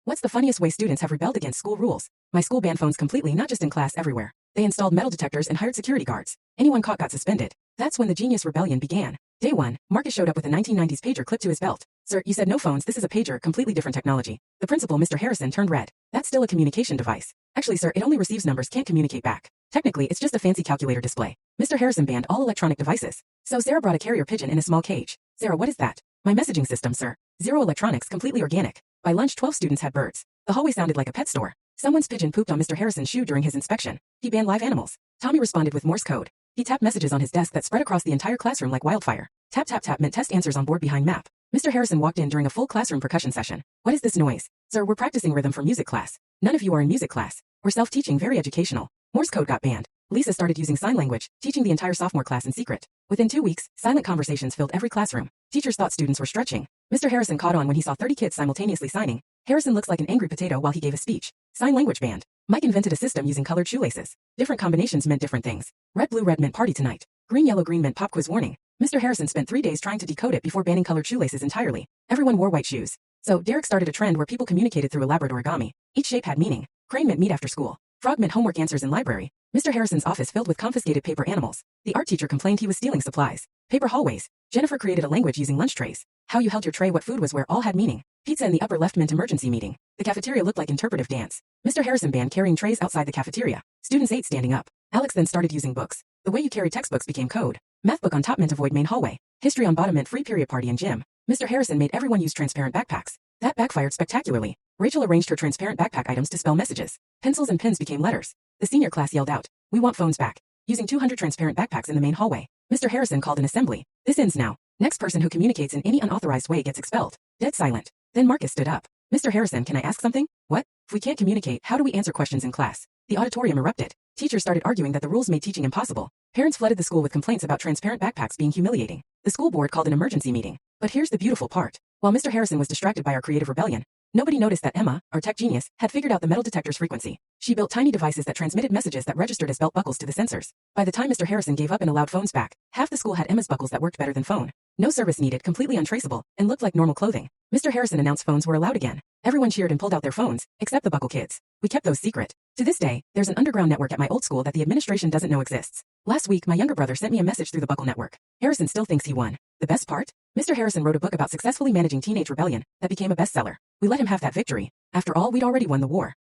What's the funniest way students have rebelled against school rules? My school banned phones completely, not just in class, everywhere. They installed metal detectors and hired security guards. Anyone caught got suspended. That's when the Genius Rebellion began. Day 1, Marcus showed up with a 1990s pager clipped to his belt. Sir, you said no phones, this is a pager, completely different technology. The principal, Mr. Harrison, turned red. That's still a communication device. Actually, sir, it only receives numbers, can't communicate back. Technically, it's just a fancy calculator display. Mr. Harrison banned all electronic devices. So Sarah brought a carrier pigeon in a small cage. Sarah, what is that? My messaging system, sir. Zero electronics, completely organic. By lunch, 12 students had birds. The hallway sounded like a pet store. Someone's pigeon pooped on Mr. Harrison's shoe during his inspection. He banned live animals. Tommy responded with Morse code. He tapped messages on his desk that spread across the entire classroom like wildfire. Tap tap tap meant test answers on board behind map. Mr. Harrison walked in during a full classroom percussion session. What is this noise? Sir, we're practicing rhythm for music class. None of you are in music class. We're self-teaching, very educational. Morse code got banned. Lisa started using sign language, teaching the entire sophomore class in secret. Within 2 weeks, silent conversations filled every classroom. Teachers thought students were stretching. Mr. Harrison caught on when he saw 30 kids simultaneously signing. Harrison looks like an angry potato while he gave a speech. Sign language banned. Mike invented a system using colored shoelaces. Different combinations meant different things. Red blue red meant party tonight. Green yellow green meant pop quiz warning. Mr. Harrison spent 3 days trying to decode it before banning colored shoelaces entirely. Everyone wore white shoes. So Derek started a trend where people communicated through elaborate origami. Each shape had meaning. Crane meant meet after school. Frog meant homework answers in library. Mr. Harrison's office filled with confiscated paper animals. The art teacher complained he was stealing supplies. Paper hallways. Jennifer created a language using lunch trays. How you held your tray, what food was where, all had meaning. Pizza in the upper left meant emergency meeting. The cafeteria looked like interpretive dance. Mr. Harrison banned carrying trays outside the cafeteria. Students ate standing up. Alex then started using books. The way you carry textbooks became code. Math book on top meant avoid main hallway. History on bottom meant free period party and gym. Mr. Harrison made everyone use transparent backpacks. That backfired spectacularly. Rachel arranged her transparent backpack items to spell messages. Pencils and pens became letters. The senior class yelled out, "We want phones back." Using 200 transparent backpacks in the main hallway. Mr. Harrison called an assembly. This ends now. Next person who communicates in any unauthorized way gets expelled. Dead silent. Then Marcus stood up. Mr. Harrison, can I ask something? What? If we can't communicate, how do we answer questions in class? The auditorium erupted. Teachers started arguing that the rules made teaching impossible. Parents flooded the school with complaints about transparent backpacks being humiliating. The school board called an emergency meeting. But here's the beautiful part. While Mr. Harrison was distracted by our creative rebellion, nobody noticed that Emma, our tech genius, had figured out the metal detector's frequency. She built tiny devices that transmitted messages that registered as belt buckles to the sensors. By the time Mr. Harrison gave up and allowed phones back, half the school had Emma's buckles that worked better than phone. No service needed, completely untraceable, and looked like normal clothing. Mr. Harrison announced phones were allowed again. Everyone cheered and pulled out their phones, except the buckle kids. We kept those secret. To this day, there's an underground network at my old school that the administration doesn't know exists. Last week, my younger brother sent me a message through the buckle network. Harrison still thinks he won. The best part? Mr. Harrison wrote a book about successfully managing teenage rebellion that became a bestseller. We let him have that victory. After all, we'd already won the war.